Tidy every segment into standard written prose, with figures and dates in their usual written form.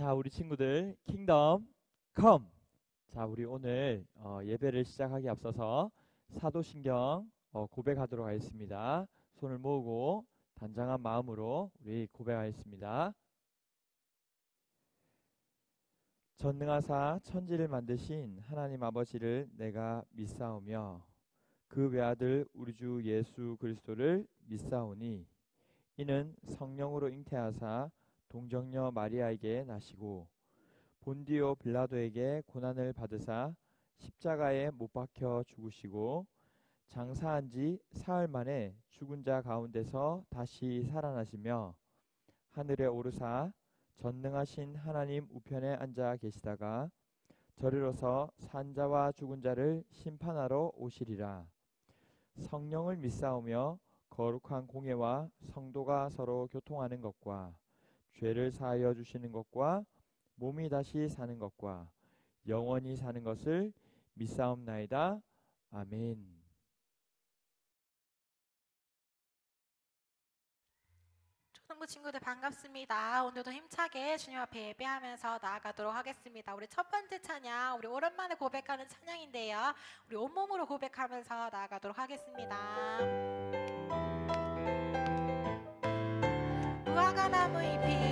자, 우리 친구들 킹덤 컴. 자, 우리 오늘 예배를 시작하기 앞서서 사도신경 고백하도록 하겠습니다. 손을 모으고 단장한 마음으로 우리 고백하겠습니다. 전능하사 천지를 만드신 하나님 아버지를 내가 믿사오며 그 외아들 우리 주 예수 그리스도를 믿사오니 이는 성령으로 잉태하사 동정녀 마리아에게 나시고 본디오 빌라도에게 고난을 받으사 십자가에 못 박혀 죽으시고 장사한 지 사흘 만에 죽은 자 가운데서 다시 살아나시며 하늘에 오르사 전능하신 하나님 우편에 앉아 계시다가 저리로서 산자와 죽은 자를 심판하러 오시리라. 성령을 믿사오며 거룩한 공예와 성도가 서로 교통하는 것과 죄를 사하여 주시는 것과 몸이 다시 사는 것과 영원히 사는 것을 믿사옵나이다. 아멘. 초등부 친구들 반갑습니다. 오늘도 힘차게 주님 앞에 예배하면서 나아가도록 하겠습니다. 우리 첫 번째 찬양, 우리 오랜만에 고백하는 찬양인데요. 우리 온몸으로 고백하면서 나아가도록 하겠습니다. 무화과 나무 잎이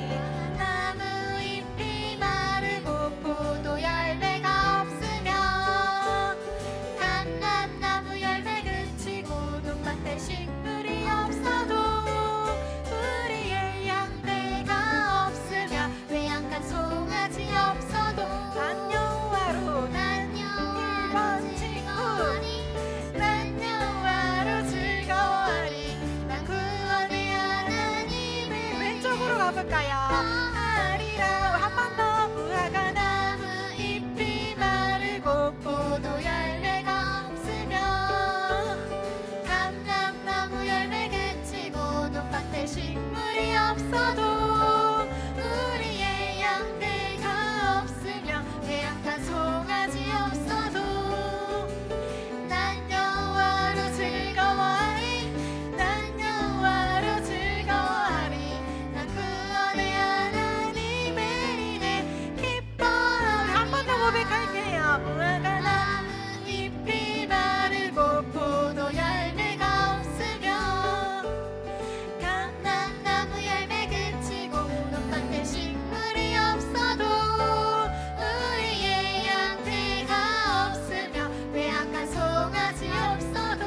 마르고 포도 열매가 없으며 감람나무 열매 그치고 눈밭에 식물이 없어도 우리의 양떼가 없으며 외양간 송아지 없어도 난 여호와로 즐거워하리 난 구원의 하나님을 왼쪽으로 가볼까요? 하리라. 한 번 더. 무화과 나무 잎이 마르고 포도 열매가 없으며 감람나무 열매 그치고 눈밭에 식물이 없어도 우리의 양떼가 없으며 외양간 송아지 없어도 난 여호와로 즐거워하리 난 여호와로 즐거워하리 난 구원의 하나님을 인해 기뻐하리. 한 번 더 고백할게요. 무화과 나무 잎이 마르고 포도 열매가 없으며 감람나무 열매 그치고 눈밭에 식물이 없어도 우리의 양떼가 없으며 외양간 송아지 없어도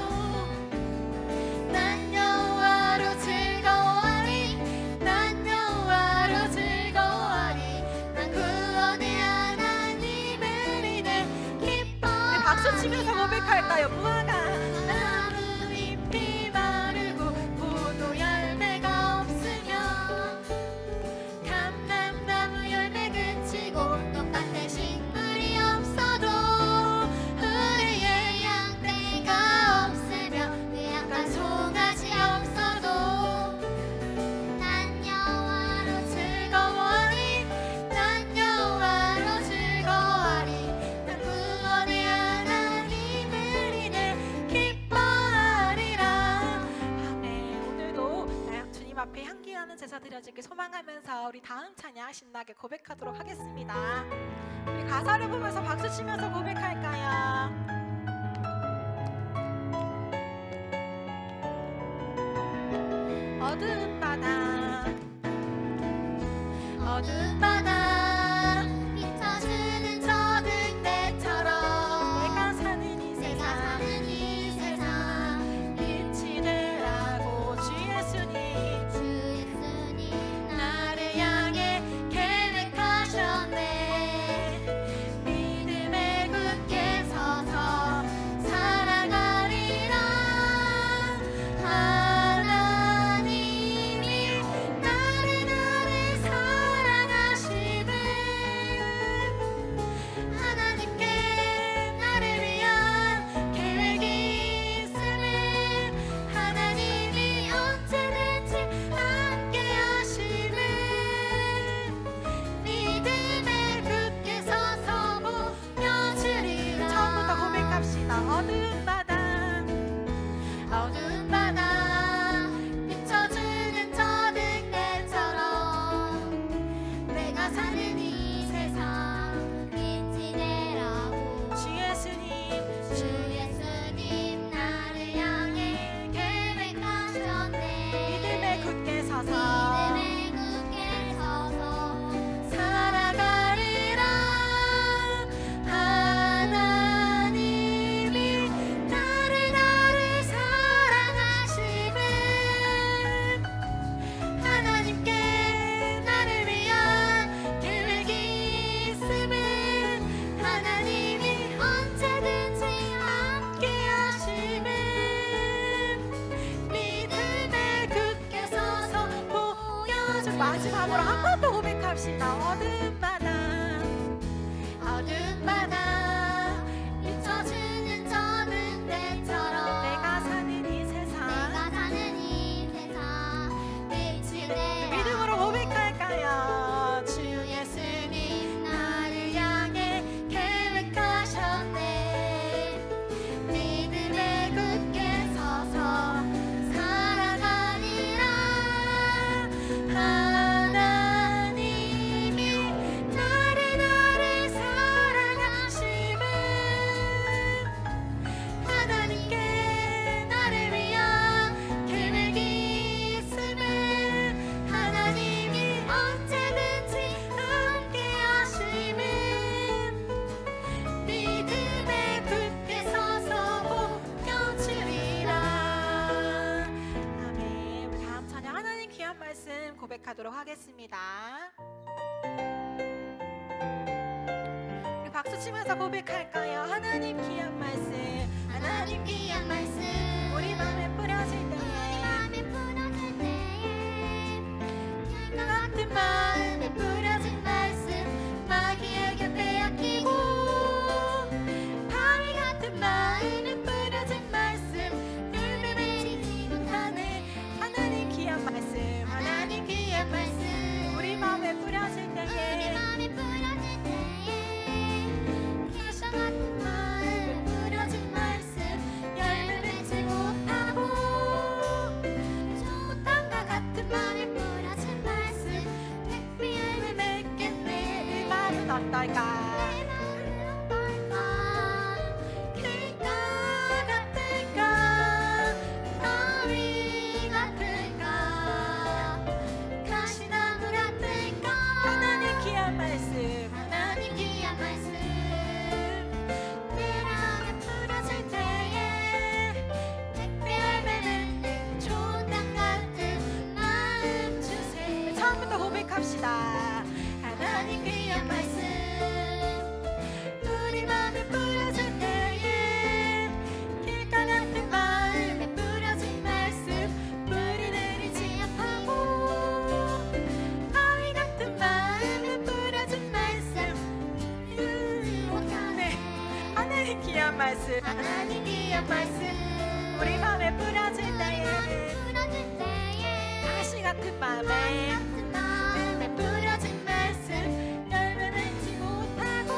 난 여호와로 즐거워하리 난 여호와로 즐거워하리 난 구원의 하나님을 인해 기뻐하리. 네, 박수 치면서 고백할까요? 무화과 나무 잎이 마르고 포도 열매가 없으며 감람나무 열매 그치고 눈밭에 식물이 없어도 우리의 양떼가 없으며 외양간 송아지 없어도 난 여호와로 즐거워하리 난 여호와로 즐거워하리 난 구원의 하나님을 인해 기뻐하리라. 네, 오늘도 주님 앞에 향기나는 제사 드려지길 소망하면서 우리 다음 찬양 신나게 고백하도록 하겠습니다. 우리 가사를 보면서 박수 치면서 고백할까요? 어두운 바다 비춰주는 저등 때처럼 내가 사는 이 세상 빛이 되라고 주 예수님 나를 향해 계획하셨네. 믿음에 굳게 서서 살아가리라. 하나님이 나를 사랑하시네. 마지막으로 한 번 더 고백합시다. 어두운 바다 비춰주는 저는 때처럼 내가 사는 이 세상 빛이 돼. 믿음으로 고백할까요? 주 예수님 나를 향해 계획하셨네. 믿음에 굳게 서서 살아가리라. 하나님이 나를 사랑하심은 하나님께 나를 위한 계획이 있음은 하나님이 언제든지 함께 하심은 믿음에 굳게 서서 보여주리라. 아멘. 우리 다음 찬양 하나님 귀한 말씀 고백하도록 하겠습니다. 우리 박수 치면서 고백할까요? 하나님 귀한 말씀, 하나님 귀한 말씀 우리 마음에 뿌려질 때에 나 같은 마음에 뿌려진 말씀 마귀에게 빼앗기고 바위 같은 마음에 뿌려진 말씀 열매 맺지 못하네. 하나님 귀한 말씀, 하나님 귀한 말씀 우리 마음에 뿌려질 때에 가시 같은 마음에 뿌려진 말씀 열매 맺지 못하고 땅과 같은 마음에 뿌려진 말씀 택비 열매 맺겠네. 내 마음은 어떨까? 길가 같을까? 바위 같을까? 가시나무 같을까? 하나님 귀한 말씀, 하나님 귀한 말씀 내 마음에 뿌려질 때에 택배 열매 맺는 좋은 땅 같은 마음 주세요. 처음부터 고백합시다. 하나님 귀한 말씀 우리 마음에 뿌려질 때에 길가 같은 마음에 뿌려진 말씀 뿌리 내리지 않고 바위 같은 마음에 뿌려진 말씀 못하네. 하나님 귀한 말씀, 하나님 귀한 말씀 우리 마음에 뿌려질 때에 가시 같은 마음에 뿌려진 말씀 열매 맺지 못하고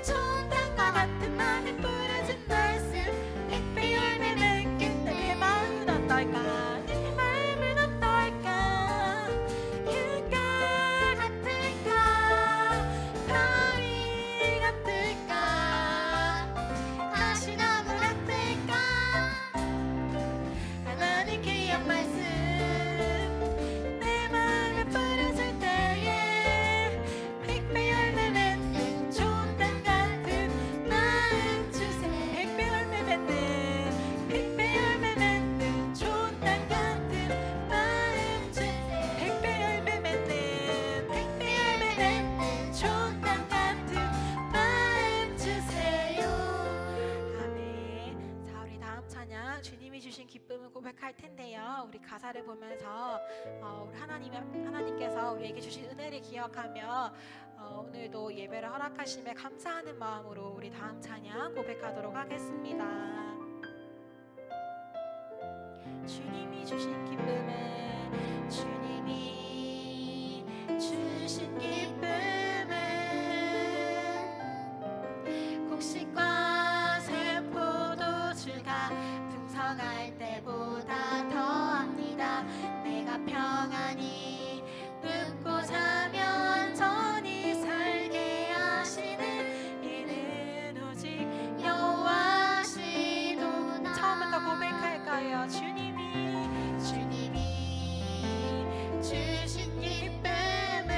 좋은 땅과 같은 마음에 뿌려진 말씀 택배 열매 맺겠네. 내 마음은 어떨까? 내 마음은 어떨까? 길가 같을까? 바위 같을까? 가시나무 같을까? 하나님 귀한 말씀 내 마음에 뿌려질 때에 택배 열매 맺는 좋은 땅 같은 마음 주세요. 택배 열매 맺는 택배 열매 맺는 좋은 땅 같은 마음 주세요. 택배 열매 맺는 택배 열매 맺는 좋은 땅 같은 마음 주세요. 아멘. 자, 우리 다음 찬양 주님이 주신 기쁨을 고백할 텐데요. 우리 가사를 보면서 우리 하나님께서 우리에게 주신 은혜를 기억하며 오늘도 예배를 허락하심에 감사하는 마음으로 우리 다음 찬양 고백하도록 하겠습니다. 주님이 주신 기쁨은 주님이 주신 기쁨은 곡식과 새 포도주가 풍성할 때보다 더합니다. 내가 평안히 눕고 자며 안전히 살게 하시는 이는 오직 여호와시도다. 처음부터 고백할까요? 주님이 주신 기쁨은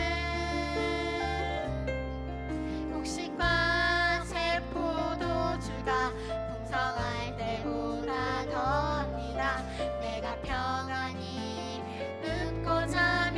곡식과 새 포도주가 풍성할 때보다 더합니다. 내가 평안히 눕고 자며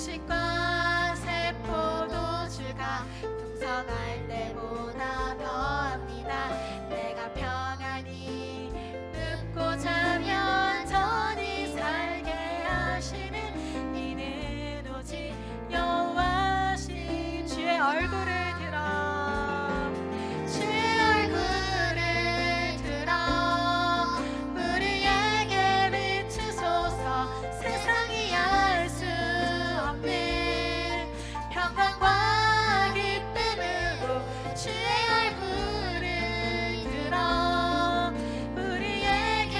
곡식과 새 포도주가 풍성할 때보다 더합니다. 내가 평안히 눕고 자면 전히 살게 하시는 이는 오직 여호와시. 주의 얼굴을 들어 주의 얼굴을 들어 우리에게 비추소서. 세상이 알 수 없는 평강과 기쁨으로 주의 얼굴을 들어 우리에게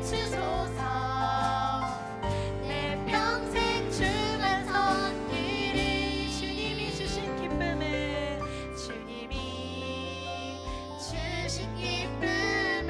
비추소서. 내 평생 주만 섬기리. 주님이 주신 기쁨은 주님이 주신 기쁨은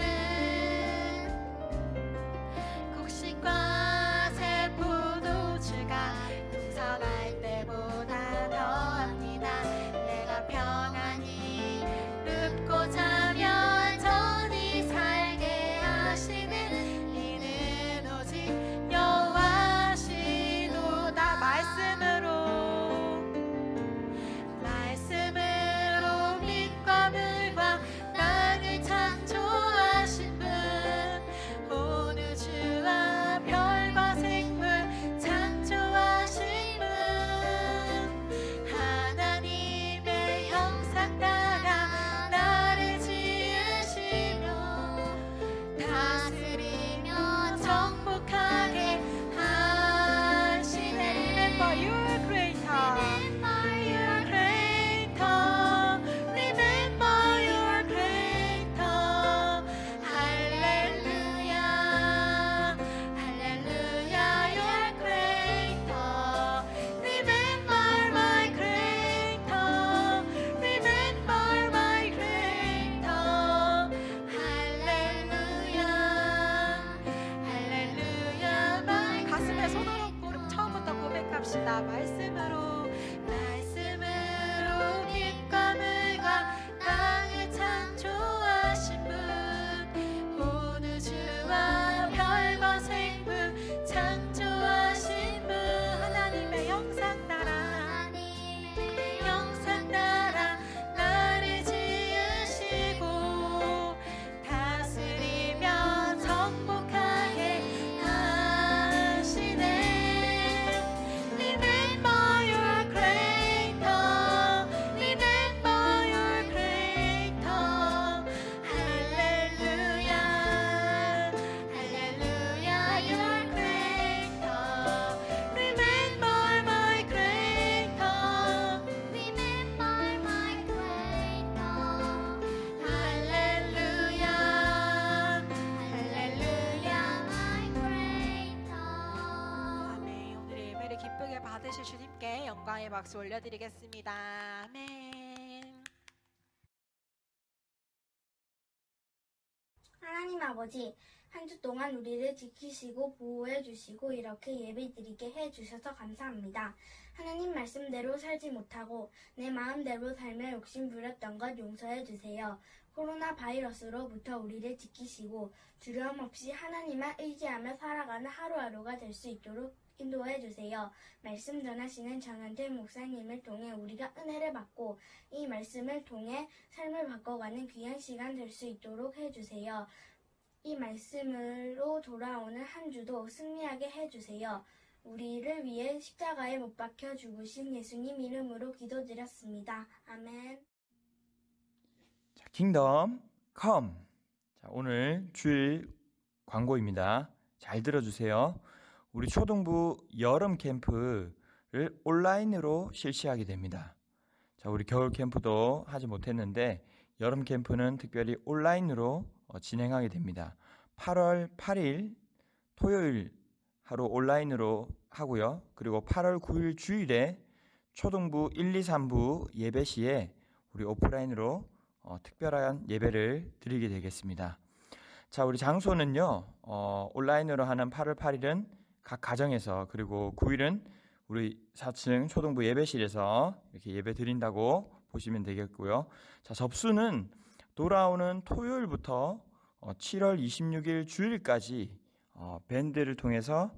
곡식과 새 포도주가 풍성할 때보다 더합니다. 내가 평안히 눕고 자면 전히 살게 하시는 이는 오직 여호와시도다. 말씀으로 빛과 물과 땅을 창조하신 분, 온 우주와 별과 생물 창조하신 분, 하나님의 형상 따라 나를 지으시며 다스리며 정복하게 하시네. Remember your creator. Remember your creator. 할렐루야. 할렐루야. Your creator. Remember my creator. Remember my creator. 할렐루야. 할렐루야. my 가슴에 손을 얹고 우리 처음부터 고백합시다. 말씀으로 빛과 물과 땅을 창조하신 분, 온 우주와 별과 생물 창조하신 분, 하나님의 형상 따라 나를 지으시고 다스리며 정복하게 하시네. Remember your creator. Remember your creator. 할렐루야. 할렐루야. Your creator. Remember my creator. Remember my creator. 할렐루야. 할렐루야. my creator. 아멘. 오늘 예배를 기쁘게 받으실 주님께 영광의 박수 올려드리겠습니다. 아멘. 하나님 아버지, 한 주 동안 우리를 지키시고 보호해 주시고 이렇게 예배드리게 해 주셔서 감사합니다. 하나님 말씀대로 살지 못하고 내 마음대로 삶에 욕심 부렸던 것 용서해 주세요. 코로나 바이러스로부터 우리를 지키시고 두려움 없이 하나님만 의지하며 살아가는 하루하루가 될 수 있도록 인도해 주세요. 말씀 전하시는 전한태 목사님을 통해 우리가 은혜를 받고 이 말씀을 통해 삶을 바꿔가는 귀한 시간 될 수 있도록 해주세요. 이 말씀으로 돌아오는 한 주도 승리하게 해주세요. 우리를 위해 십자가에 못 박혀 죽으신 예수님 이름으로 기도드렸습니다. 아멘. 자, 킹덤 컴. 자, 오늘 주일 광고입니다. 잘 들어주세요. 우리 초등부 여름 캠프를 온라인으로 실시하게 됩니다. 자, 우리 겨울 캠프도 하지 못했는데 여름 캠프는 특별히 온라인으로 진행하게 됩니다. 8월 8일 토요일 하루 온라인으로 하고요. 그리고 8월 9일 주일에 초등부 1, 2, 3부 예배 시에 우리 오프라인으로 특별한 예배를 드리게 되겠습니다. 자, 우리 장소는요. 온라인으로 하는 8월 8일은 각 가정에서, 그리고 9일은 우리 4층 초등부 예배실에서 이렇게 예배 드린다고 보시면 되겠고요. 자, 접수는 돌아오는 토요일부터 7월 26일 주일까지 밴드를 통해서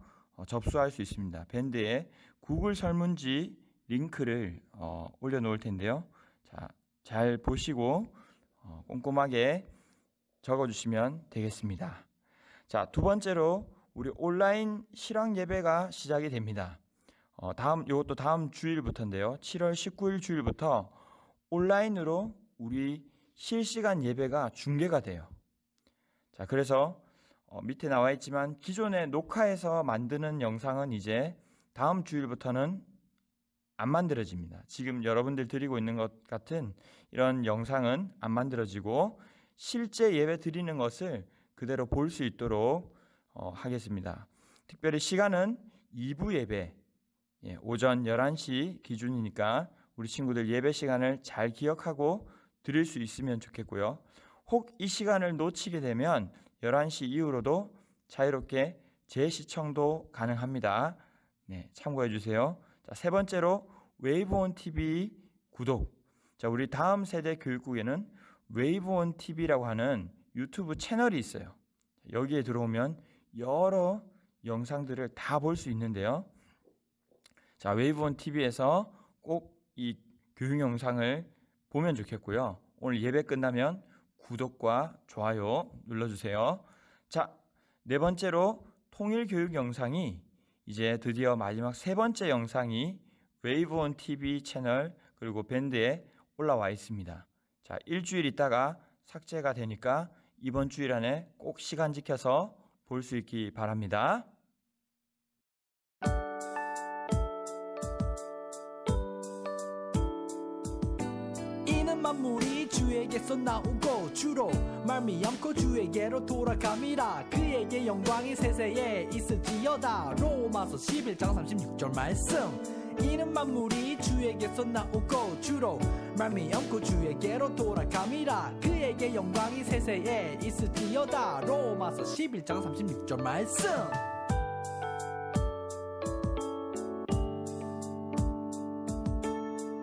접수할 수 있습니다. 밴드에 구글 설문지 링크를 올려놓을 텐데요. 자, 잘 보시고 꼼꼼하게 적어주시면 되겠습니다. 자, 두 번째로 우리 온라인 실황 예배가 시작이 됩니다. 이것도 다음 주일부터인데요. 7월 19일 주일부터 온라인으로 우리 실시간 예배가 중계가 돼요. 자, 그래서 밑에 나와 있지만 기존에 녹화해서 만드는 영상은 이제 다음 주일부터는 안 만들어집니다. 지금 여러분들 드리고 있는 것 같은 이런 영상은 안 만들어지고 실제 예배 드리는 것을 그대로 볼 수 있도록 하겠습니다. 특별히 시간은 2부 예배, 오전 11시 기준이니까 우리 친구들 예배 시간을 잘 기억하고 드릴 수 있으면 좋겠고요. 혹 이 시간을 놓치게 되면 11시 이후로도 자유롭게 재시청도 가능합니다. 참고해 주세요. 자, 세 번째로 웨이브온 TV 구독. 자, 우리 다음 세대 교육국에는 웨이브온 TV라고 하는 유튜브 채널이 있어요. 여기에 들어오면 여러 영상들을 다 볼 수 있는데요. 자, 웨이브온 TV에서 꼭 이 교육 영상을 보면 좋겠고요. 오늘 예배 끝나면 구독과 좋아요 눌러주세요. 자, 네 번째로 통일 교육 영상이 이제 드디어 마지막 세 번째 영상이 웨이브온 TV 채널 그리고 밴드에 올라와 있습니다. 자, 일주일 있다가 삭제가 되니까 이번 주일 안에 꼭 시간 지켜서 볼 수 있기 바랍니다. 이는 만물이 주에게서 나오고 주로 말미암고 주에게로 돌아감이라. 그에게 영광이 세세에 있을지어다. 로마서 11장 36절 말씀. 이는 만물이 주에게서 나오고 주로 말미암고 주에게로 돌아감이라. 그에게 영광이 세세에 있을지어다. 로마서 11장 36절 말씀.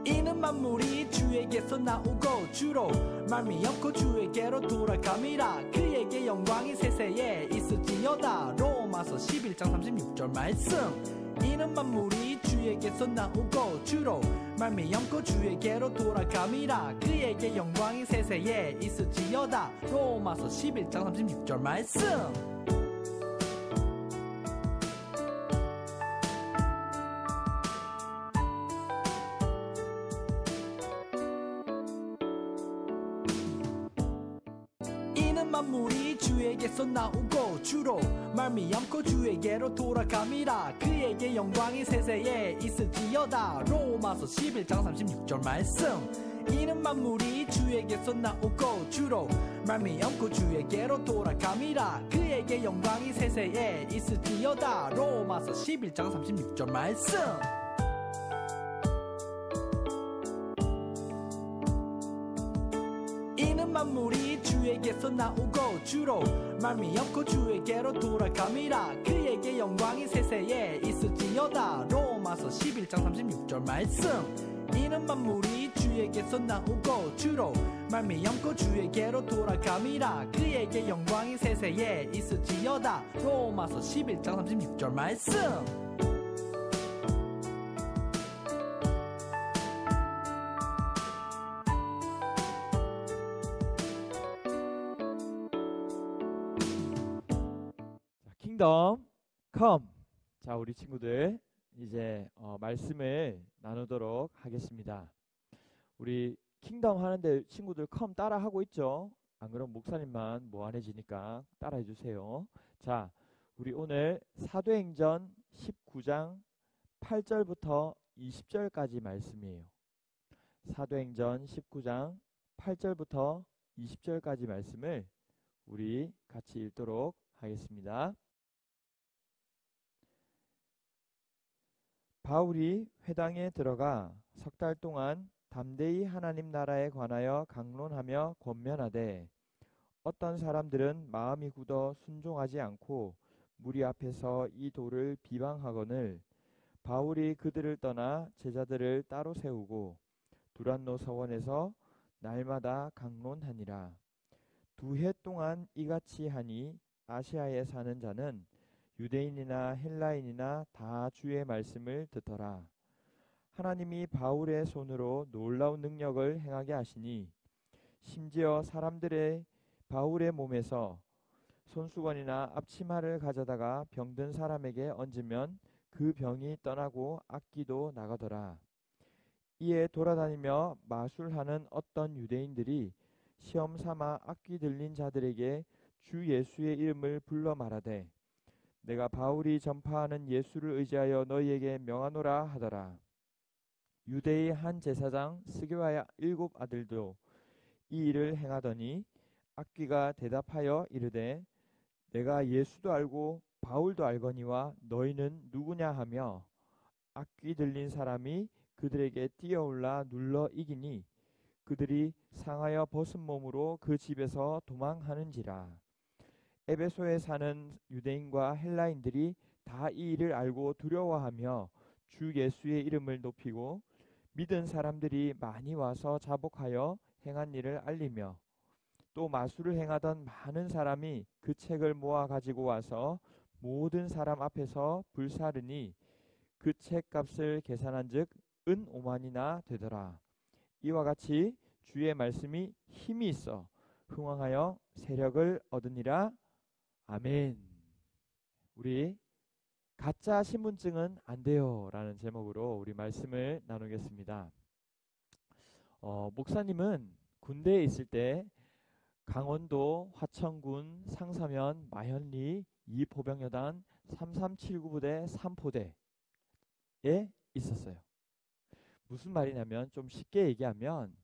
이는 만물이 주에게서 나오고 주로 말미암고 주에게로 돌아감이라. 그에게 영광이 세세에 있을지어다. 로마서 11장 36절 말씀. 이는 만물이 주에게서 나오고 주로 말미암고 주에게로 돌아감이라. 그에게 영광이 세세에 있을지어다. 로마서 11장 36절 말씀. 이는 만물이 주에게서 나오고 주로 말미암고 주에게로 돌아감이라. 그에게 영광이 세세에 있을지어다. 로마서 11장 36절 말씀. 이는 만물이 주에게서 나오고 주로 말미암고 주에게로 돌아감이라. 그에게 영광이 세세에 있을지어다. 로마서 11장 36절 말씀. 이는 만물이 주에게서 나오고 주로 말미암고 주에게로 돌아감이라. 그에게 영광이 세세에 있을지어다. 로마서 11장 36절 말씀. 이는 만물이 주에게서 나오고 주로 말미암고 주에게로 돌아감이라. 그에게 영광이 세세에 있을지어다. 로마서 11장 36절 말씀. 킹덤 컴. 자, 우리 친구들 이제 말씀을 나누도록 하겠습니다. 우리 킹덤 하는데 친구들 컴 따라 하고 있죠? 안 그럼 목사님만 무한해지니까 따라해 주세요. 자, 우리 오늘 사도행전 19장 8절부터 20절까지 말씀이에요. 사도행전 19장 8절부터 20절까지 말씀을 우리 같이 읽도록 하겠습니다. 바울이 회당에 들어가 석 달 동안 담대히 하나님 나라에 관하여 강론하며 권면하되 어떤 사람들은 마음이 굳어 순종하지 않고 무리 앞에서 이 도를 비방하거늘 바울이 그들을 떠나 제자들을 따로 세우고 두란노 서원에서 날마다 강론하니라. 2해 동안 이같이 하니 아시아에 사는 자는 유대인이나 헬라인이나 다 주의 말씀을 듣더라. 하나님이 바울의 손으로 놀라운 능력을 행하게 하시니 심지어 사람들의 바울의 몸에서 손수건이나 앞치마를 가져다가 병든 사람에게 얹으면 그 병이 떠나고 악기도 나가더라. 이에 돌아다니며 마술하는 어떤 유대인들이 시험 삼아 악기 들린 자들에게 주 예수의 이름을 불러 말하되 내가 바울이 전파하는 예수를 의지하여 너희에게 명하노라 하더라. 유대의 한 제사장 스게와의 7 아들도 이 일을 행하더니 악귀가 대답하여 이르되 내가 예수도 알고 바울도 알거니와 너희는 누구냐 하며 악귀 들린 사람이 그들에게 뛰어올라 눌러 이기니 그들이 상하여 벗은 몸으로 그 집에서 도망하는지라. 에베소에 사는 유대인과 헬라인들이 다 이 일을 알고 두려워하며 주 예수의 이름을 높이고 믿은 사람들이 많이 와서 자복하여 행한 일을 알리며 또 마술을 행하던 많은 사람이 그 책을 모아 가지고 와서 모든 사람 앞에서 불사르니 그 책 값을 계산한즉 은 5만이나 되더라. 이와 같이 주의 말씀이 힘이 있어 흥왕하여 세력을 얻으니라. 아멘. 우리 가짜 신분증은 안 돼요 라는 제목으로 우리 말씀을 나누겠습니다. 목사님은 군대에 있을 때 강원도 화천군 상사면 마현리 2포병여단 3379부대 3포대에 있었어요. 무슨 말이냐면 좀 쉽게 얘기하면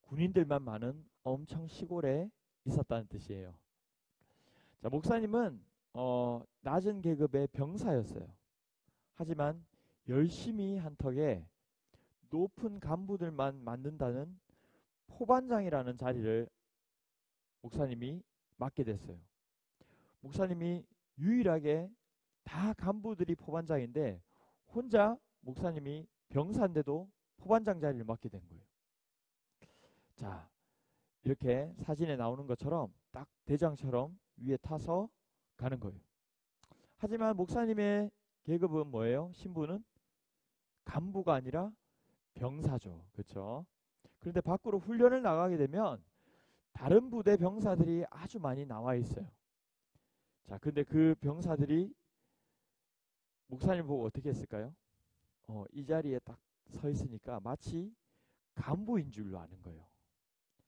군인들만 많은 엄청 시골에 있었다는 뜻이에요. 자, 목사님은 낮은 계급의 병사였어요. 하지만 열심히 한 턱에 높은 간부들만 만든다는 포반장이라는 자리를 목사님이 맡게 됐어요. 목사님이 유일하게 다 간부들이 포반장인데 혼자 목사님이 병사인데도 포반장 자리를 맡게 된 거예요. 자, 이렇게 사진에 나오는 것처럼 딱 대장처럼 위에 타서 가는 거예요. 하지만 목사님의 계급은 뭐예요? 신분은 간부가 아니라 병사죠. 그렇죠? 그런데 밖으로 훈련을 나가게 되면 다른 부대 병사들이 아주 많이 나와 있어요. 자, 근데 그 병사들이 목사님 보고 어떻게 했을까요? 이 자리에 딱 서 있으니까 마치 간부인 줄로 아는 거예요.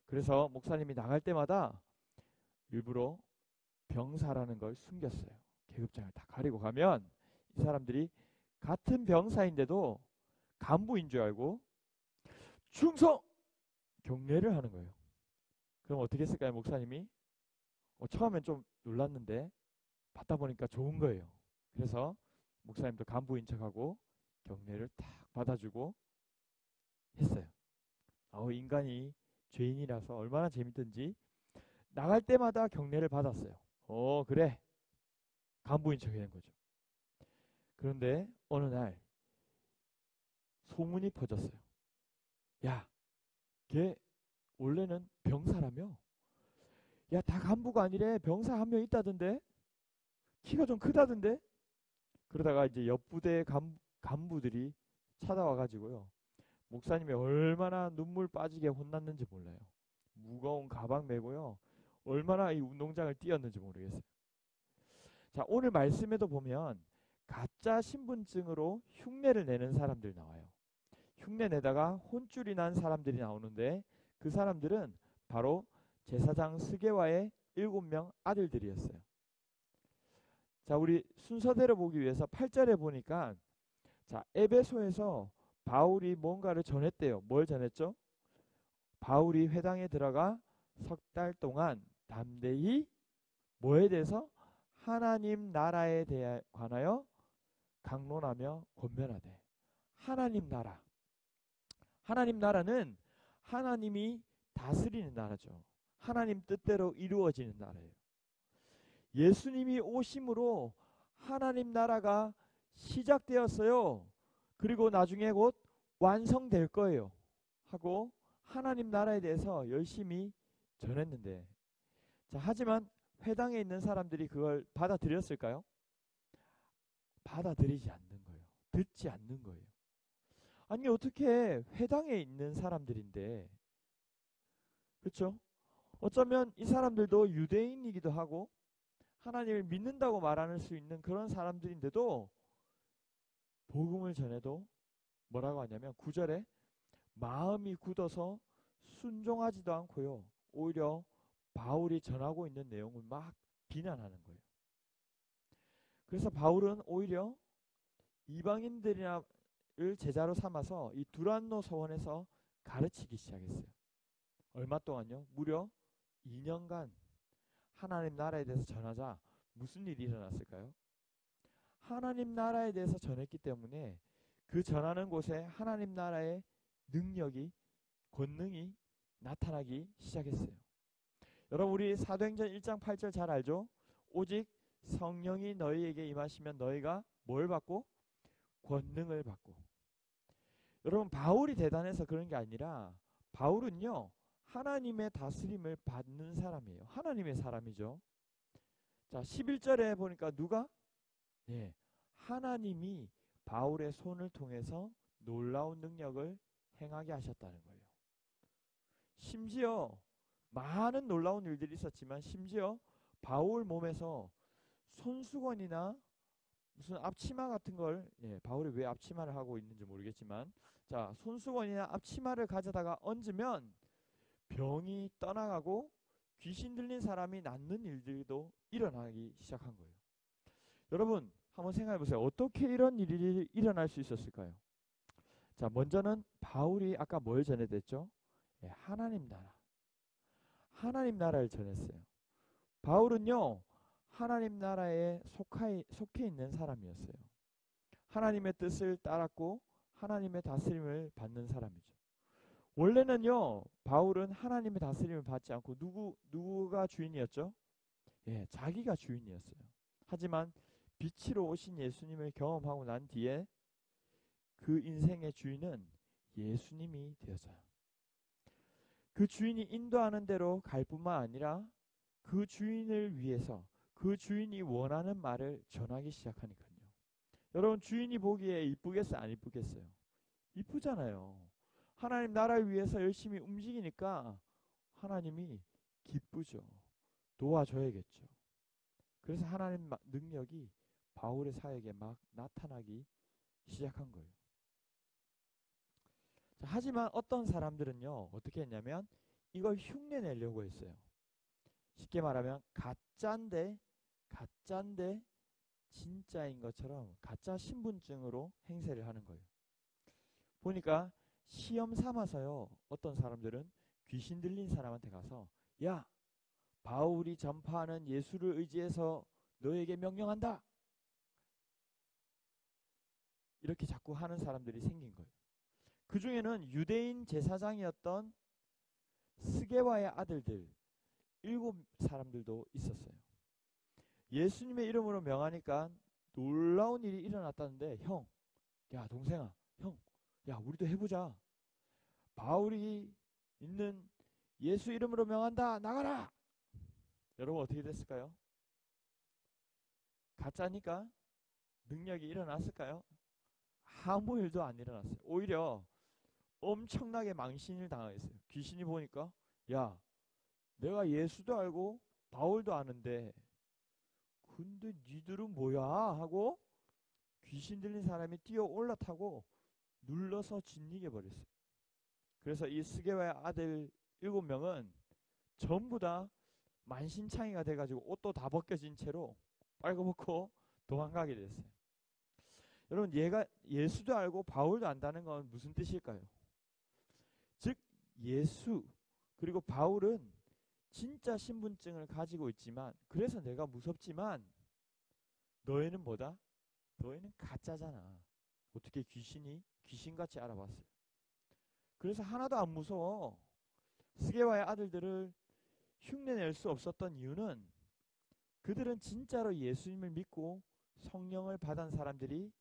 그래서 목사님이 나갈 때마다 일부러 병사라는 걸 숨겼어요. 계급장을 다 가리고 가면 이 사람들이 같은 병사인데도 간부인 줄 알고 충성! 경례를 하는 거예요. 그럼 어떻게 했을까요, 목사님이? 처음엔 좀 놀랐는데 받다 보니까 좋은 거예요. 그래서 목사님도 간부인 척하고 경례를 딱 받아주고 했어요. 인간이 죄인이라서 얼마나 재밌든지 나갈 때마다 경례를 받았어요. 그래. 간부인 척이 된 거죠. 그런데 어느 날 소문이 퍼졌어요. 야, 걔 원래는 병사라며? 야, 다 간부가 아니래. 병사 한 명 있다던데? 키가 좀 크다던데? 그러다가 이제 옆부대 간부들이 찾아와가지고요. 목사님이 얼마나 눈물 빠지게 혼났는지 몰라요. 무거운 가방 메고요. 얼마나 이 운동장을 뛰었는지 모르겠어요. 자, 오늘 말씀에도 보면 가짜 신분증으로 흉내를 내는 사람들 나와요. 흉내 내다가 혼쭐이 난 사람들이 나오는데 그 사람들은 바로 제사장 스게와의 7명 아들들이었어요. 자, 우리 순서대로 보기 위해서 8절에 보니까 자, 에베소에서 바울이 뭔가를 전했대요. 뭘 전했죠? 바울이 회당에 들어가 3달 동안 담대히 뭐에 대해서? 하나님 나라에 대해 관하여 강론하며 권면하되. 하나님 나라. 하나님 나라는 하나님이 다스리는 나라죠. 하나님 뜻대로 이루어지는 나라예요. 예수님이 오심으로 하나님 나라가 시작되었어요. 그리고 나중에 곧 완성될 거예요. 하고 하나님 나라에 대해서 열심히 전했는데, 자, 하지만 회당에 있는 사람들이 그걸 받아들였을까요? 받아들이지 않는 거예요. 듣지 않는 거예요. 아니 어떻게 회당에 있는 사람들인데, 그렇죠? 어쩌면 이 사람들도 유대인이기도 하고 하나님을 믿는다고 말할 수 있는 그런 사람들인데도 복음을 전해도 뭐라고 하냐면 9절에 마음이 굳어서 순종하지도 않고요. 오히려 바울이 전하고 있는 내용을 막 비난하는 거예요. 그래서 바울은 오히려 이방인들을 제자로 삼아서 이 두란노 서원에서 가르치기 시작했어요. 얼마 동안요? 무려 2년간 하나님 나라에 대해서 전하자. 무슨 일이 일어났을까요? 하나님 나라에 대해서 전했기 때문에 그 전하는 곳에 하나님 나라의 능력이, 권능이 나타나기 시작했어요. 여러분 우리 사도행전 1장 8절 잘 알죠? 오직 성령이 너희에게 임하시면 너희가 뭘 받고? 권능을 받고. 여러분 바울이 대단해서 그런 게 아니라 바울은요 하나님의 다스림을 받는 사람이에요. 하나님의 사람이죠. 자 11절에 보니까 누가? 예, 하나님이 바울의 손을 통해서 놀라운 능력을 행하게 하셨다는 거예요. 심지어 많은 놀라운 일들이 있었지만 심지어 바울 몸에서 손수건이나 무슨 앞치마 같은 걸, 바울이 왜 앞치마를 하고 있는지 모르겠지만, 자 손수건이나 앞치마를 가져다가 얹으면 병이 떠나가고 귀신 들린 사람이 낫는 일들도 일어나기 시작한 거예요. 여러분 한번 생각해 보세요. 어떻게 이런 일이 일어날 수 있었을까요? 자 먼저는 바울이 아까 뭘 전해댔죠? 하나님 나라. 하나님 나라를 전했어요. 바울은요 하나님 나라에 속해 있는 사람이었어요. 하나님의 뜻을 따랐고 하나님의 다스림을 받는 사람이죠. 원래는요 바울은 하나님의 다스림을 받지 않고 누구가 주인이었죠? 자기가 주인이었어요. 하지만 빛으로 오신 예수님을 경험하고 난 뒤에 그 인생의 주인은 예수님이 되었어요. 그 주인이 인도하는 대로 갈 뿐만 아니라 그 주인을 위해서 그 주인이 원하는 말을 전하기 시작하니까요. 여러분 주인이 보기에 이쁘겠어요? 안 이쁘겠어요? 이쁘잖아요. 하나님 나라를 위해서 열심히 움직이니까 하나님이 기쁘죠. 도와줘야겠죠. 그래서 하나님 능력이 바울의 사역에 막 나타나기 시작한 거예요. 자, 하지만 어떤 사람들은요 어떻게 했냐면 이걸 흉내 내려고 했어요. 쉽게 말하면 가짜인데 진짜인 것처럼 가짜 신분증으로 행세를 하는 거예요. 보니까 시험 삼아서요 어떤 사람들은 귀신 들린 사람한테 가서 야 바울이 전파하는 예수를 의지해서 너에게 명령한다 이렇게 자꾸 하는 사람들이 생긴 거예요. 그 중에는 유대인 제사장이었던 스게와의 아들들 7사람들도 있었어요. 예수님의 이름으로 명하니까 놀라운 일이 일어났다는데 형, 야 동생아, 형, 야 우리도 해보자. 바울이 있는 예수 이름으로 명한다. 나가라. 여러분 어떻게 됐을까요? 가짜니까 능력이 일어났을까요? 아무 일도 안 일어났어요. 오히려 엄청나게 망신을 당했어요. 귀신이 보니까 야 내가 예수도 알고 바울도 아는데 근데 니들은 뭐야 하고 귀신 들린 사람이 뛰어 올라타고 눌러서 짓이겨 버렸어요. 그래서 이 스게와의 아들 7명은 전부 다 만신창이가 돼가지고 옷도 다 벗겨진 채로 빨고벗고 도망가게 됐어요. 여러분 얘가 예수도 알고 바울도 안다는 건 무슨 뜻일까요? 즉 예수 그리고 바울은 진짜 신분증을 가지고 있지만 그래서 내가 무섭지만 너희는 뭐다? 너희는 가짜잖아. 어떻게 귀신같이 알아봤어요. 그래서 하나도 안 무서워. 스게와의 아들들을 흉내낼 수 없었던 이유는 그들은 진짜로 예수님을 믿고 성령을 받은 사람들이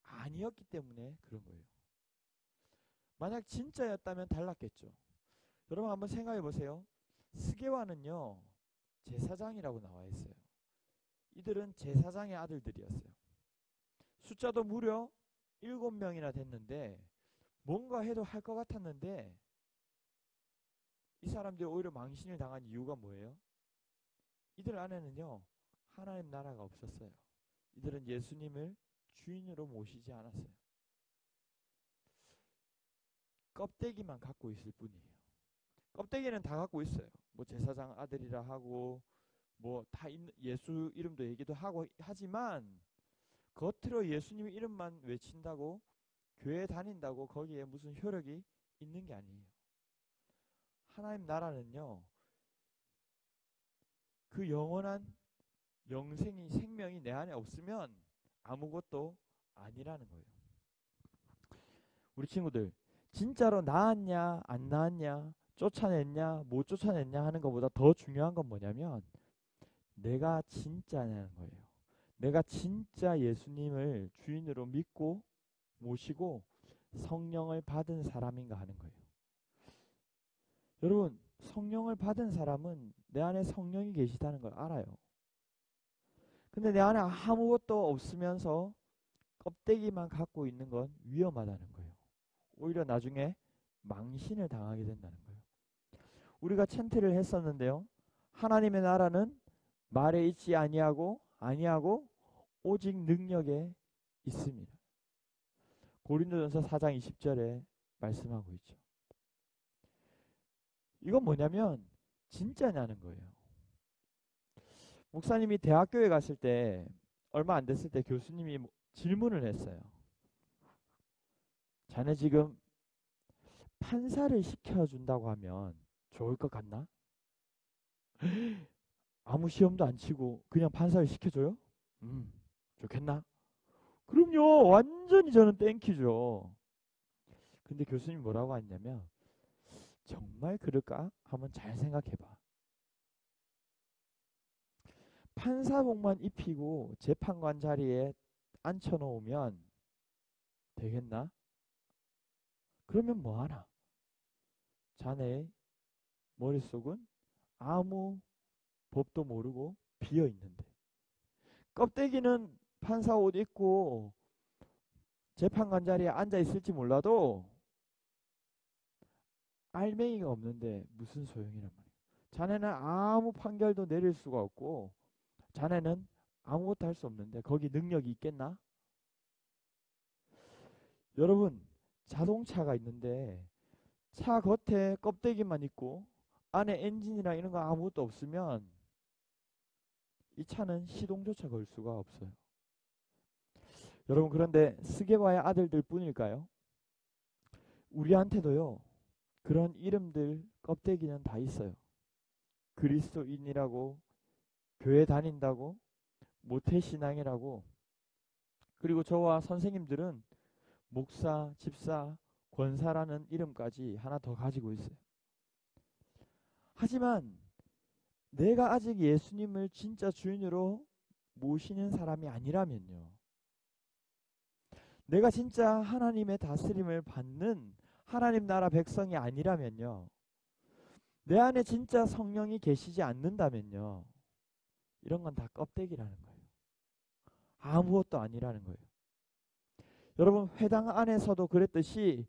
아니었기 때문에 그런 거예요. 만약 진짜였다면 달랐겠죠. 여러분 한번 생각해 보세요. 스게와는요 제사장이라고 나와 있어요. 이들은 제사장의 아들들이었어요. 숫자도 무려 7명이나 됐는데 뭔가 해도 할 것 같았는데 이 사람들이 오히려 망신을 당한 이유가 뭐예요? 이들 안에는요 하나님 나라가 없었어요. 이들은 예수님을 주인으로 모시지 않았어요. 껍데기만 갖고 있을 뿐이에요. 껍데기는 다 갖고 있어요. 뭐 제사장 아들이라 하고 뭐 다 예수 이름도 얘기도 하고 하지만 겉으로 예수님 이름만 외친다고 교회 다닌다고 거기에 무슨 효력이 있는 게 아니에요. 하나님 나라는요 그 영원한 영생이 생명이 내 안에 없으면 아무것도 아니라는 거예요. 우리 친구들 진짜로 나았냐 안 나았냐 쫓아냈냐 못 쫓아냈냐 하는 것보다 더 중요한 건 뭐냐면 내가 진짜냐는 거예요. 내가 진짜 예수님을 주인으로 믿고 모시고 성령을 받은 사람인가 하는 거예요. 여러분 성령을 받은 사람은 내 안에 성령이 계시다는 걸 알아요. 근데 내 안에 아무것도 없으면서 껍데기만 갖고 있는 건 위험하다는 거예요. 오히려 나중에 망신을 당하게 된다는 거예요. 우리가 찬트를 했었는데요. 하나님의 나라는 말에 있지 아니하고 오직 능력에 있습니다. 고린도전서 4장 20절에 말씀하고 있죠. 이건 뭐냐면 진짜냐는 거예요. 목사님이 대학교에 갔을 때 얼마 안 됐을 때 교수님이 질문을 했어요. 자네 지금 판사를 시켜준다고 하면 좋을 것 같나? 아무 시험도 안 치고 그냥 판사를 시켜줘요? 좋겠나? 그럼요. 완전히 저는 땡큐죠. 근데 교수님 뭐라고 했냐면 정말 그럴까? 한번 잘 생각해봐. 판사복만 입히고 재판관 자리에 앉혀놓으면 되겠나? 그러면 뭐하나? 자네의 머릿속은 아무 법도 모르고 비어있는데 껍데기는 판사 옷 입고 재판관 자리에 앉아있을지 몰라도 알맹이가 없는데 무슨 소용이란 말이에요. 자네는 아무 판결도 내릴 수가 없고 자네는 아무것도 할 수 없는데 거기 능력이 있겠나? 여러분 자동차가 있는데 차 겉에 껍데기만 있고 안에 엔진이랑 이런 거 아무것도 없으면 이 차는 시동조차 걸 수가 없어요. 여러분 그런데 스게바의 아들들 뿐일까요? 우리한테도요 그런 이름들 껍데기는 다 있어요. 그리스도인이라고 교회 다닌다고 모태신앙이라고 그리고 저와 선생님들은 목사, 집사, 권사라는 이름까지 하나 더 가지고 있어요. 하지만 내가 아직 예수님을 진짜 주인으로 모시는 사람이 아니라면요. 내가 진짜 하나님의 다스림을 받는 하나님 나라 백성이 아니라면요. 내 안에 진짜 성령이 계시지 않는다면요. 이런 건 다 껍데기라는 거예요. 아무것도 아니라는 거예요. 여러분 회당 안에서도 그랬듯이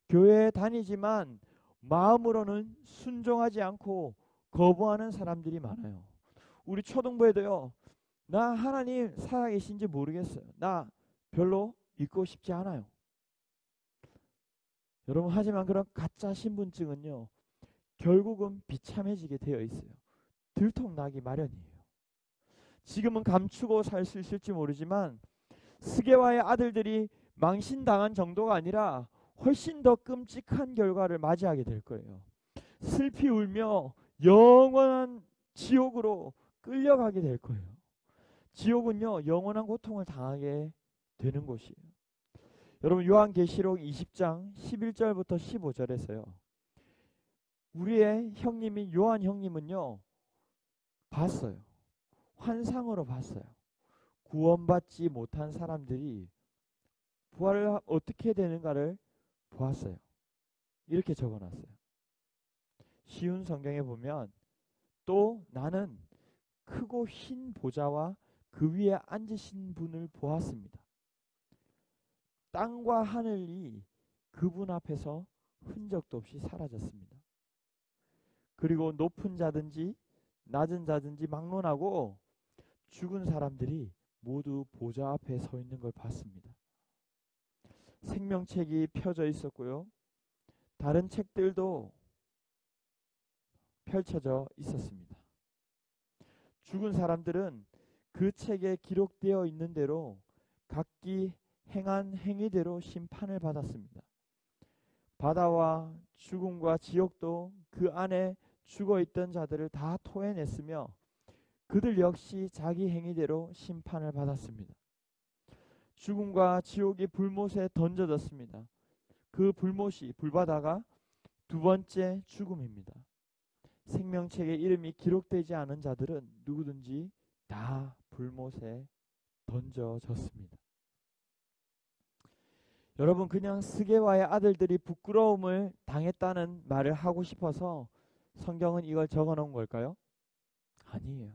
교회에 다니지만 마음으로는 순종하지 않고 거부하는 사람들이 많아요. 우리 초등부에도요. 나 하나님 살아계신지 모르겠어요. 나 별로 믿고 싶지 않아요. 여러분 하지만 그런 가짜 신분증은요. 결국은 비참해지게 되어 있어요. 들통나기 마련이에요. 지금은 감추고 살 수 있을지 모르지만 스게와의 아들들이 망신당한 정도가 아니라 훨씬 더 끔찍한 결과를 맞이하게 될 거예요. 슬피 울며 영원한 지옥으로 끌려가게 될 거예요. 지옥은요 영원한 고통을 당하게 되는 곳이에요. 여러분 요한계시록 20장 11절부터 15절에서요. 우리의 형님인 요한 형님은요. 봤어요. 환상으로 봤어요. 구원받지 못한 사람들이 부활을 어떻게 되는가를 보았어요. 이렇게 적어놨어요. 쉬운 성경에 보면 또 나는 크고 흰 보좌와 그 위에 앉으신 분을 보았습니다. 땅과 하늘이 그분 앞에서 흔적도 없이 사라졌습니다. 그리고 높은 자든지 낮은 자든지 막론하고 죽은 사람들이 모두 보좌 앞에 서 있는 걸 봤습니다. 생명책이 펴져 있었고요. 다른 책들도 펼쳐져 있었습니다. 죽은 사람들은 그 책에 기록되어 있는 대로 각기 행한 행위대로 심판을 받았습니다. 바다와 죽음과 지옥도 그 안에 죽어있던 자들을 다 토해냈으며 그들 역시 자기 행위대로 심판을 받았습니다. 죽음과 지옥이 불못에 던져졌습니다. 그 불못이 불바다가 두 번째 죽음입니다. 생명책에 이름이 기록되지 않은 자들은 누구든지 다 불못에 던져졌습니다. 여러분, 그냥 스게와의 아들들이 부끄러움을 당했다는 말을 하고 싶어서 성경은 이걸 적어 놓은 걸까요? 아니에요.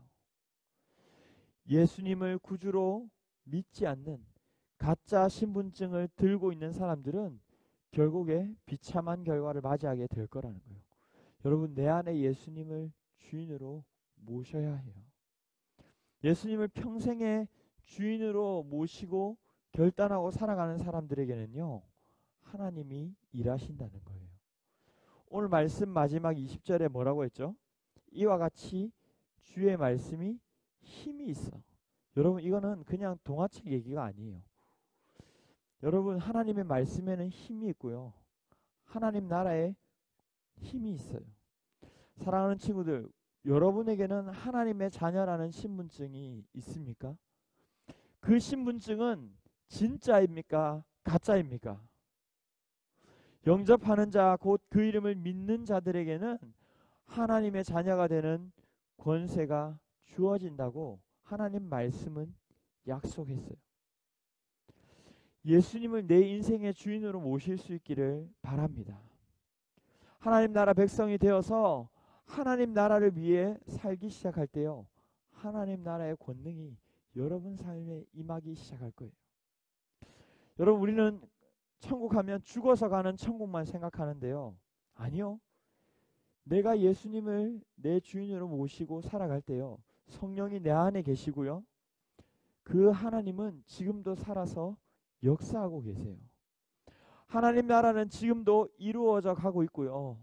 예수님을 구주로 믿지 않는 가짜 신분증을 들고 있는 사람들은 결국에 비참한 결과를 맞이하게 될 거라는 거예요. 여러분, 내 안에 예수님을 주인으로 모셔야 해요. 예수님을 평생의 주인으로 모시고 결단하고 살아가는 사람들에게는요, 하나님이 일하신다는 거예요. 오늘 말씀 마지막 20절에 뭐라고 했죠? 이와 같이 주의 말씀이 힘이 있어. 여러분, 이거는 그냥 동화책 얘기가 아니에요. 여러분, 하나님의 말씀에는 힘이 있고요. 하나님 나라에 힘이 있어요. 사랑하는 친구들, 여러분에게는 하나님의 자녀라는 신분증이 있습니까? 그 신분증은 진짜입니까? 가짜입니까? 영접하는 자, 곧 그 이름을 믿는 자들에게는 하나님의 자녀가 되는 권세가 주어진다고 하나님 말씀은 약속했어요. 예수님을 내 인생의 주인으로 모실 수 있기를 바랍니다. 하나님 나라 백성이 되어서 하나님 나라를 위해 살기 시작할 때요, 하나님 나라의 권능이 여러분 삶에 임하기 시작할 거예요. 여러분, 우리는 천국 하면 죽어서 가는 천국만 생각하는데요, 아니요. 내가 예수님을 내 주인으로 모시고 살아갈 때요, 성령이 내 안에 계시고요, 그 하나님은 지금도 살아서 역사하고 계세요. 하나님 나라는 지금도 이루어져 가고 있고요,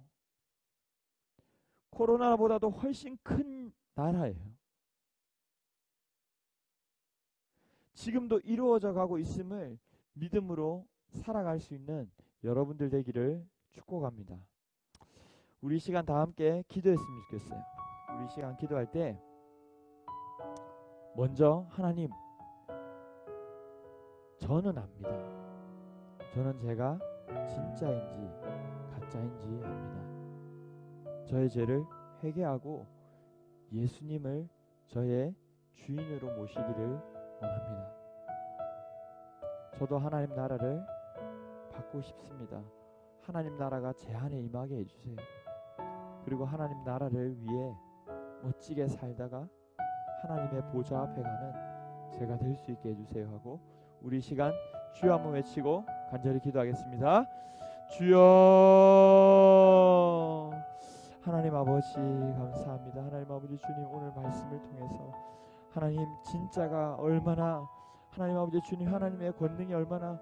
코로나보다도 훨씬 큰 나라예요. 지금도 이루어져 가고 있음을 믿음으로 살아갈 수 있는 여러분들 되기를 축복합니다. 우리 시간 다 함께 기도했으면 좋겠어요. 우리 시간 기도할 때 먼저 하나님, 저는 압니다. 저는 제가 진짜인지 가짜인지 압니다. 저의 죄를 회개하고 예수님을 저의 주인으로 모시기를 원합니다. 저도 하나님 나라를 받고 싶습니다. 하나님 나라가 제 안에 임하게 해주세요. 그리고 하나님 나라를 위해 멋지게 살다가 하나님의 보좌 앞에 가는 제가 될 수 있게 해주세요 하고 우리 시간 주여 한번 외치고 간절히 기도하겠습니다. 주여, 하나님 아버지 감사합니다. 하나님 아버지 주님, 오늘 말씀을 통해서 하나님 진짜가 얼마나, 하나님 아버지 주님, 하나님의 권능이 얼마나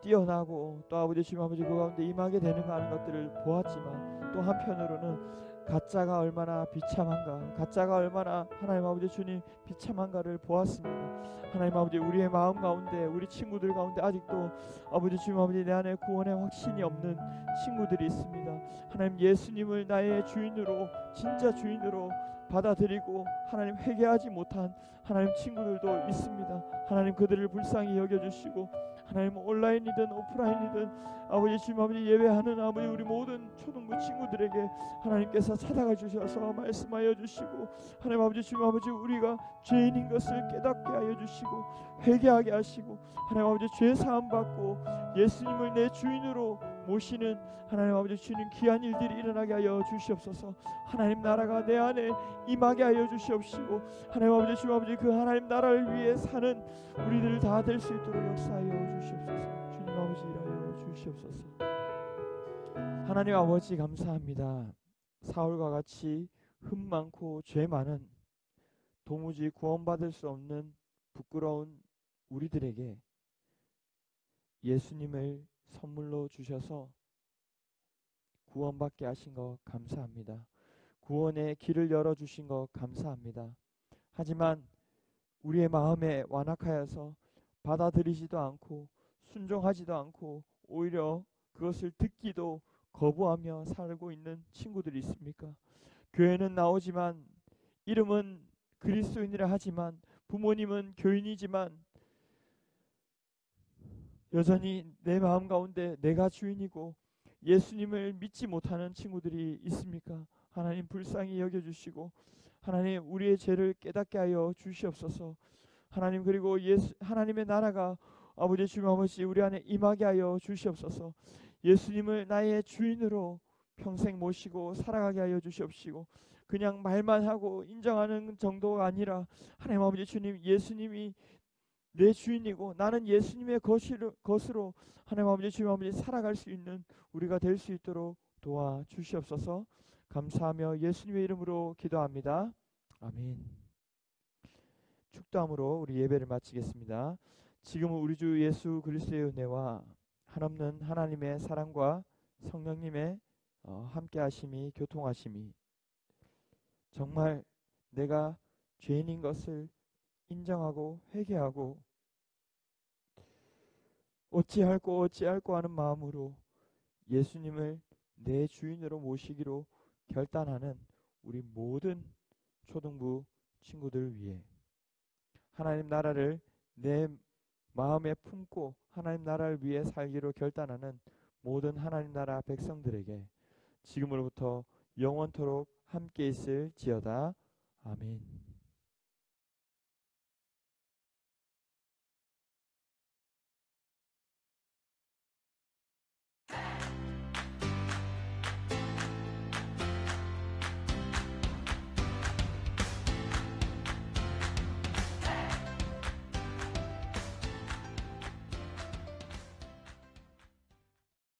뛰어나고 또 아버지 주님 아버지 그 가운데 임하게 되는가 하는 것들을 보았지만, 또 한편으로는 가짜가 얼마나 비참한가, 가짜가 얼마나 하나님 아버지 주님 비참한가를 보았습니다. 하나님 아버지, 우리의 마음 가운데, 우리 친구들 가운데 아직도 아버지 주님 아버지 내 안에 구원의 확신이 없는 친구들이 있습니다. 하나님, 예수님을 나의 주인으로, 진짜 주인으로 받아들이고 하나님 회개하지 못한 하나님 친구들도 있습니다. 하나님, 그들을 불쌍히 여겨주시고 하나님, 온라인이든 오프라인이든 아버지 주님 아버지 예배하는 아버지 우리 모든 초등부 친구들에게 하나님께서 찾아가 주셔서 말씀하여 주시고, 하나님 아버지 주님 아버지 우리가 죄인인 것을 깨닫게 하여 주시고 회개하게 하시고, 하나님 아버지 죄 사함 받고 예수님을 내 주인으로 모시는 하나님 아버지 주님 귀한 일들이 일어나게 하여 주시옵소서. 하나님 나라가 내 안에 임하게 하여 주시옵시고, 하나님 아버지 주님 아버지 그 하나님 나라를 위해 사는 우리들 다 될 수 있도록 역사하여 주시옵소서. 주님 아버지 아버지 일하여 주시옵소서. 하나님 아버지 감사합니다. 사울과 같이 흠 많고 죄 많은 도무지 구원받을 수 없는 부끄러운 우리들에게 예수님을 선물로 주셔서 구원받게 하신 것 감사합니다. 구원의 길을 열어주신 것 감사합니다. 하지만 우리의 마음에 완악하여서 받아들이지도 않고 순종하지도 않고 오히려 그것을 듣기도 거부하며 살고 있는 친구들이 있습니까? 교회는 나오지만 이름은 그리스도인이라 하지만 부모님은 교인이지만 여전히 내 마음 가운데 내가 주인이고 예수님을 믿지 못하는 친구들이 있습니까? 하나님 불쌍히 여겨주시고 하나님 우리의 죄를 깨닫게 하여 주시옵소서. 하나님 그리고 하나님의 나라가 아버지 주님 아버지 우리 안에 임하게 하여 주시옵소서. 예수님을 나의 주인으로 평생 모시고 살아가게 하여 주시옵시고 그냥 말만 하고 인정하는 정도가 아니라 하나님 아버지 주님 예수님이 내 주인이고 나는 예수님의 것으로 하나님 아버지 주님 아버지 살아갈 수 있는 우리가 될 수 있도록 도와주시옵소서. 감사하며 예수님의 이름으로 기도합니다. 아멘. 축도함으로 우리 예배를 마치겠습니다. 지금은 우리 주 예수 그리스도의 은혜와 한없는 하나님의 사랑과 성령님의 함께 하심이 교통하심이 정말 내가 죄인인 것을 인정하고 회개하고 어찌할꼬 하는 마음으로 예수님을 내 주인으로 모시기로 결단하는 우리 모든 초등부 친구들 위해 하나님 나라를 내 마음에 품고 하나님 나라를 위해 살기로 결단하는 모든 하나님 나라 백성들에게 지금으로부터 영원토록 함께 있을지어다. 아멘.